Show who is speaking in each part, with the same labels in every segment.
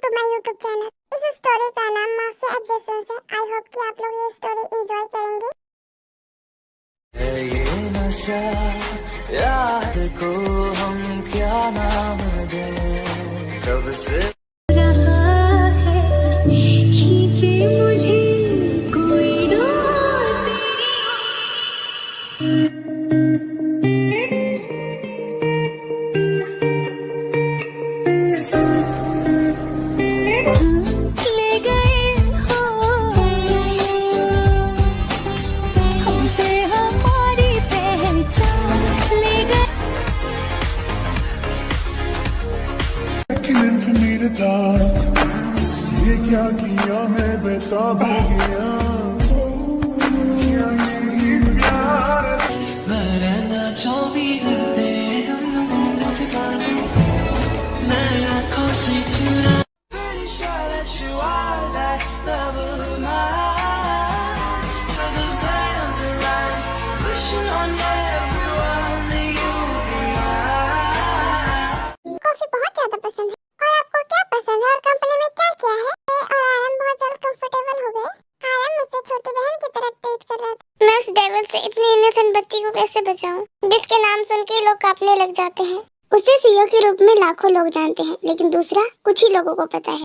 Speaker 1: To my YouTube channel. इस story का नाम माफिया एडजेसेंस है। आई होप कि आप लोग ये स्टोरी एंजॉय करेंगे।
Speaker 2: ये नशा याद को हम क्या नाम दें, कब से ये क्या किया, मैं बेताब हो गया। मैं रहना 24 घंटे मैं आँखों से चुरा। Pretty sure that you are that love of mine. The plans and lines, wishing on everyone that you be mine.
Speaker 1: Coffee बहुत ज्यादा पसंद है। और आपको क्या पसंद है और कंपनी में क्या क्या है? मैं और आरम बहुत जल्द कंफर्टेबल हो गए। आरम मुझसे छोटी बहन की तरह ट्रीट कर रहा था। मैं उस डेविल से इतनी इनोसेंट बच्ची को कैसे बचाऊं, जिसके नाम सुन के लोग कांपने लग जाते हैं। उसे सीईओ के रूप में लाखों लोग जानते हैं, लेकिन दूसरा कुछ ही लोगों को पता है।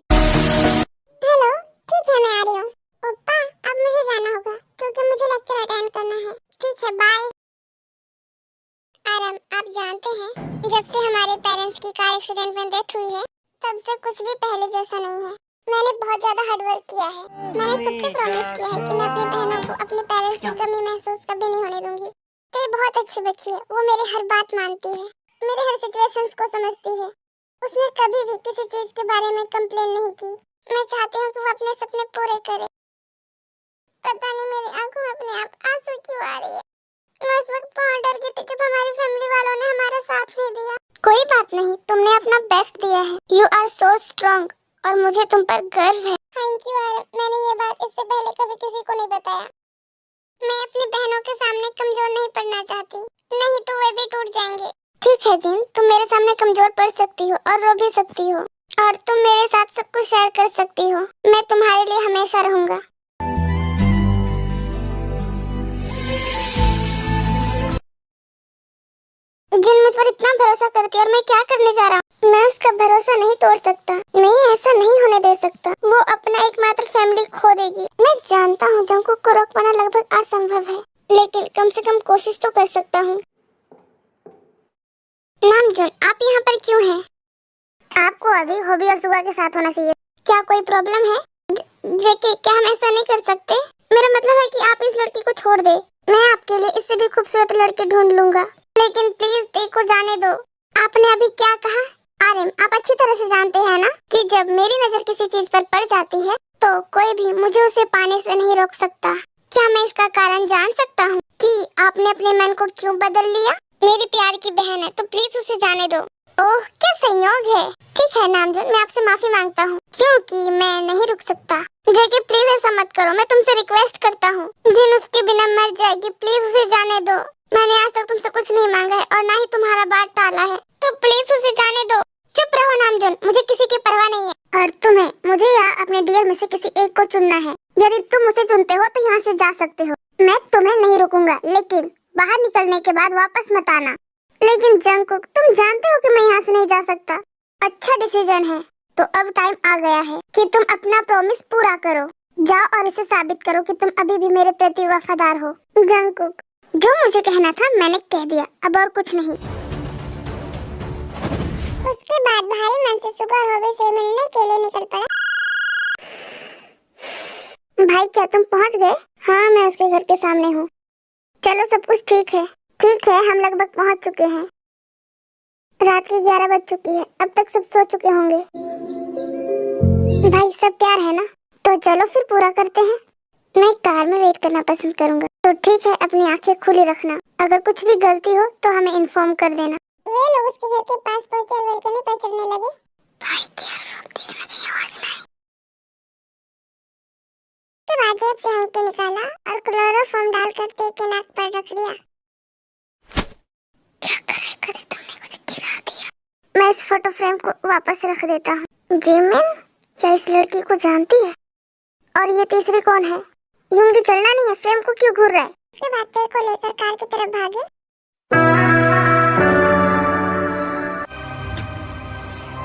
Speaker 1: हेलो, ठीक है मैं आ रही हूँ। ओप्पा, अब मुझे जाना होगा क्योंकि मुझे लेक्चर अटेंड करना है। ठीक है, बाय। आरम, आप जानते हैं, जब से हमारे पेरेंट्स की कार एक्सीडेंट में डेथ हुई है, तब से कुछ भी पहले जैसा नहीं है। मैंने बहुत ज्यादा हार्डवर्क किया है। मैंने खुद से प्रॉमिस किया है कि मैं अपनी बहनों को अपने पेरेंट्स की कमी महसूस कभी नहीं होने दूंगी। तो ये बहुत अच्छी बच्ची है, वो मेरी हर बात मानती है, मेरे हर सिचुएशंस को समझती है। उसने कभी भी किसी चीज के बारे में कंप्लेन नहीं की। मैं चाहती हूँ कि वो अपने सपने पूरे करे। पता नहीं मेरी आंखों में अपने आप आंसू क्यों आ रही है। मैं उस वक्त बहुत डर गई थी जब हमारी फैमिली वालों ने हमारा साथ नहीं दिया। कोई बात नहीं, तुमने अपना बेस्ट दिया है। यू आर सो स्ट्रॉन्ग और मुझे तुम पर गर्व है। थैंक यू आरम, मैंने ये बात इससे पहले कभी किसी को नहीं बताया। मैं अपनी बहनों के सामने कमजोर नहीं पड़ना चाहती, नहीं तो वे भी टूट जाएंगे। ठीक है जिन, तुम मेरे सामने कमजोर पड़ सकती हो और रो भी सकती हो, और तुम मेरे साथ सब कुछ शेयर कर सकती हो। मैं तुम्हारे लिए हमेशा रहूंगा। जिन मुझ पर इतना भरोसा करती है और मैं क्या करने जा रहा हूँ। मैं उसका भरोसा नहीं तोड़ सकता, नहीं ऐसा नहीं होने दे सकता। वो अपना एकमात्र फैमिली खो देगी। मैं जानता हूँ जंकुक को रोक पाना लगभग असंभव है, लेकिन कम से कम कोशिश तो कर सकता हूँ। नामजुन, आप यहाँ पर क्यों हैं? आपको अभी हॉबी और सुबह के साथ होना चाहिए। क्या कोई प्रॉब्लम है? जेके, क्या हम ऐसा नहीं कर सकते? मेरा मतलब है कि आप इस लड़की को छोड़ दे। मैं आपके लिए इससे भी खूबसूरत लड़की ढूंढ लूंगा, लेकिन प्लीज देखो जाने दो। आपने अभी क्या कहा? आरम, आप अच्छी तरह से जानते हैं ना कि जब मेरी नजर किसी चीज पर पड़ जाती है तो कोई भी मुझे उसे पाने से नहीं रोक सकता। क्या मैं इसका कारण जान सकता हूँ कि आपने अपने मन को क्यों बदल लिया? मेरी प्यार की बहन है तो प्लीज उसे जाने दो। ओह, क्या संयोग है। ठीक है नामजुन, मैं आपसे माफी मांगता हूँ क्योंकि मैं नहीं रुक सकता। जेके प्लीज ऐसा मत करो, मैं तुमसे रिक्वेस्ट करता हूँ। जिन उसके बिना मर जाएगी, प्लीज उसे जाने दो। मैंने आज तक तुमसे कुछ नहीं मांगा है और ना ही तुम्हारा बात टाला है, तो प्लीज उसे जाने दो। चुप रहो नामजुन, मुझे किसी की परवाह नहीं है। और तुम्हें मुझे या अपने डियर में से किसी एक को चुनना है। यदि तुम उसे चुनते हो तो यहाँ से जा सकते हो। मैं तुम्हें नहीं रोकूंगा, लेकिन बाहर निकलने के बाद वापस मत आना। लेकिन जंकुक, तुम जानते हो कि मैं यहाँ से नहीं जा सकता। अच्छा डिसीजन है, तो अब टाइम आ गया है कि तुम अपना प्रॉमिस पूरा करो। जाओ और इसे साबित करो कि तुम अभी भी मेरे प्रति वफादार हो। जंकुक, जो मुझे कहना था मैंने कह दिया, अब और कुछ नहीं। उसके बाद भारी मन से सुगर हॉबी से मिलने के लिए निकल पड़ा। भाई, क्या तुम पहुंच गए? हाँ, मैं उसके घर के सामने हूँ। चलो, सब कुछ ठीक है। ठीक है, हम लगभग पहुंच चुके हैं। रात की 11 बज चुकी है, अब तक सब सो चुके होंगे। भाई, सब तैयार है ना? तो चलो फिर पूरा करते हैं। मैं कार में वेट करना पसंद करूंगा। तो ठीक है, अपनी आंखें खुली रखना। अगर कुछ भी गलती हो तो हमें इन्फॉर्म कर देना। वे लोग उसके घर के पास पहुंचे और बालकनी पर चढ़ने लगे। भाई, केयरफुल, देखना नहीं, आवाज नहीं। के बाद जेब से हैंकी निकाला और क्लोरोफॉर्म डालकर तेज के नाक पर रख दिया। क्या करे तुमने कुछ गिरा दिया। मैं इस फोटो फ्रेम को वापस रख देता हूँ। जिमिन, क्या इस लड़की को जानती है? और ये तीसरी कौन है? यूंगी चलना नहीं है, फ्रेम को क्यों घूर रहा है? उसके बाद तेरे को लेकर कार की तरफ भागे।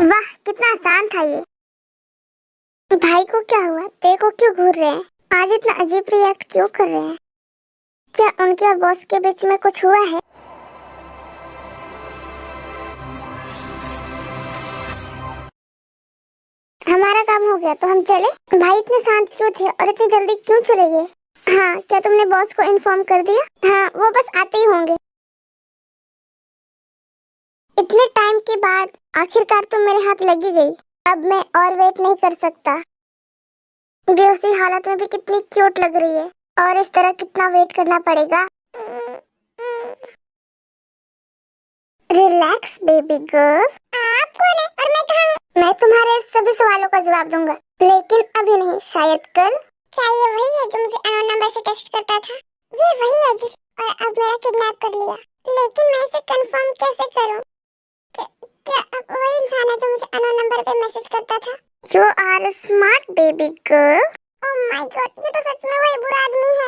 Speaker 1: वाह, कितना आसान था ये। भाई को क्या हुआ? तेरे को क्यों घूर रहे हैं? आज इतना अजीब रिएक्ट क्यों कर रहे हैं? क्या उनके और बॉस के बीच में कुछ हुआ है? हमारा काम हो गया तो हम चले। भाई इतने शांत क्यों थे और इतनी जल्दी क्यों चले गए? हाँ, क्या तुमने बॉस को इन्फॉर्म कर दिया? हाँ, वो बस आते ही होंगे। इतने टाइम के बाद आखिरकार तुम मेरे हाथ लगी गई। अब मैं और वेट नहीं कर सकता। बेहोशी हालत में भी कितनी क्यूट लग रही है और इस तरह कितना वेट करना पड़ेगा। Relax baby girl. आप कौन है और मैं कहाँ हूँ? मैं तुम्हारे सभी सवालों का जवाब दूंगा, लेकिन अभी नहीं, शायद कल। क्या ये वही है जो मुझे अननोन नंबर से टेक्स्ट करता था? ये वही है जिस और अब मेरा किडनैप कर लिया। लेकिन मैं इसे कंफर्म कैसे करूं? क्या अब वही इंसान है जो मुझे अननोन नंबर पे मैसेज करता था? You are a smart baby girl. Oh my God, ये तो सच में वही बुरा आदमी है।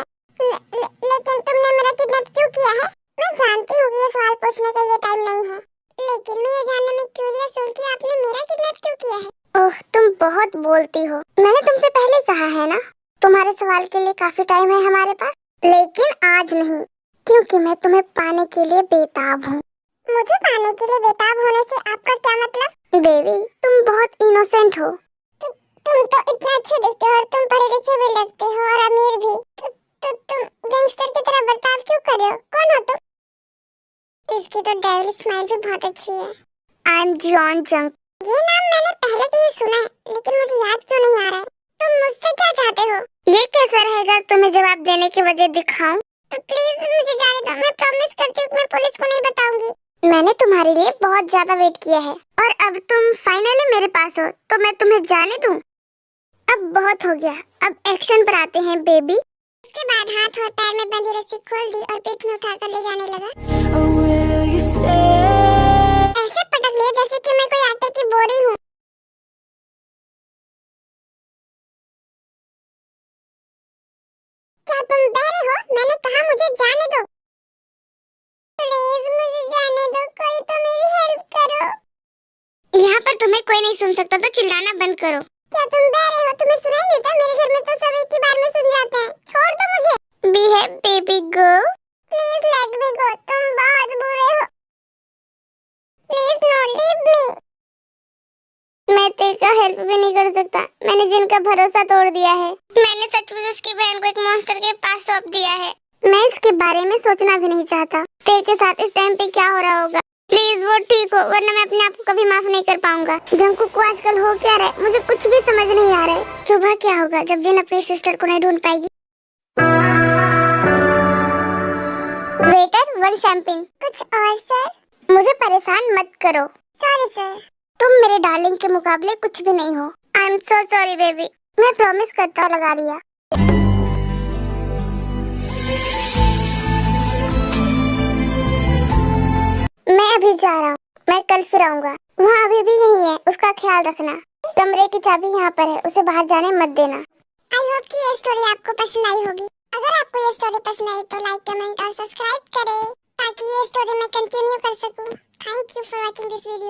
Speaker 1: लेकिन तुमने मेरा किडनैप क्यों किया है? मैं जानती हूँ कि ये सवाल पूछने का ये टाइम नहीं है, लेकिन मैं ये जानने में क्यूरियस हूँ कि आपने मेरा किडनैप क्यों किया है? ओह, तुम बहुत बोलती हो। मैंने तुमसे पहले कहा है ना, तुम्हारे सवाल के लिए काफी टाइम है हमारे पास, लेकिन आज नहीं, क्योंकि मैं तुम्हें पाने के लिए बेताब हूँ। मुझे पाने के लिए बेताब होने से आपका क्या मतलब? बेबी, तुम बहुत इनोसेंट हो। तुम तो इतने अच्छे दिखते हो और तुम पढ़े लिखे भी लगते हो और अमीर भी। तुम गैंगस्टर की तरह बर्ताव क्यों कर रहे हो? कौन हो तुम? इसकी तो डेविल स्माइल भी बहुत अच्छी है। आई एम जॉन जंग। ये नाम मैंने पहले कहीं सुना है, लेकिन मुझे याद क्यों नहीं आ रहा है? तुम मुझसे क्या चाहते हो? ये कैसा रहेगा तुम्हें जवाब देने की वजह दिखाऊं? तो प्लीज मुझे जाने दो, मैं प्रॉमिस करती हूँ मैं पुलिस को नहीं बताऊंगी। मैंने तुम्हारे लिए बहुत ज्यादा वेट किया है और अब तुम फाइनली मेरे पास हो, तो मैं तुम्हें जाने दूं? अब बहुत हो गया, अब एक्शन पर आते हैं बेबी। उसके बाद हाथ और पैर में बंधी रस्सी खोल दी और पीठ में उठाकर ले जाने लगा।
Speaker 2: Will you stay?
Speaker 1: ऐसे पटक लिया जैसे कि मैं कोई आटे की बोरी हूँ। क्या तुम बहरे हो? मैंने कहा मुझे जाने दो। प्लीज मुझे जाने दो, कोई तो मेरी हेल्प करो। यहाँ पर तुम्हें कोई नहीं सुन सकता, तो चिल्लाना बंद करो। क्या तुम बहरे हो? तुम्हें सुनाई देता? मेरे घर में तो सब एक ही बार में सुन जाते हैं। छोड़ दो मुझे। Behave baby girl. Please let me go. तुम बहुत बुरे हो। Please no leave me. मैं तेरा हेल्प भी नहीं कर सकता। मैंने जिनका भरोसा तोड़ दिया है। मैंने सचमुच उसकी बहन को एक मॉन्स्टर के पास सौंप दिया है। मैं इसके बारे में सोचना भी नहीं चाहता। तेरे के साथ इस टाइम पे क्या हो रहा होगा? प्लीज वो ठीक हो, वरना मैं अपने आप को कभी माफ नहीं कर पाऊंगा। जंगकुक को आजकल हो क्या रहा है, मुझे कुछ भी समझ नहीं आ रहा है। सुबह क्या होगा जब जिन अपनी सिस्टर को नहीं ढूंढ पाएगी? Waiter, 1 champagne. कुछ और सर? मुझे परेशान मत करो। Sorry sir. तुम मेरे डार्लिंग के मुकाबले कुछ भी नहीं हो। I am so sorry baby. मैं प्रॉमिस करता हूँ लगा लिया। मैं अभी जा रहा हूँ, मैं कल फिर आऊंगा। वहाँ अभी भी यही है, उसका ख्याल रखना। कमरे की चाबी यहाँ पर है, उसे बाहर जाने मत देना। आई होप कि ये स्टोरी आपको पसंद आई होगी। अगर आपको ये स्टोरी पसंद आई तो लाइक, कमेंट और सब्सक्राइब करें ताकि ये स्टोरी मैं कंटिन्यू कर सकूं। Thank you for watching this video.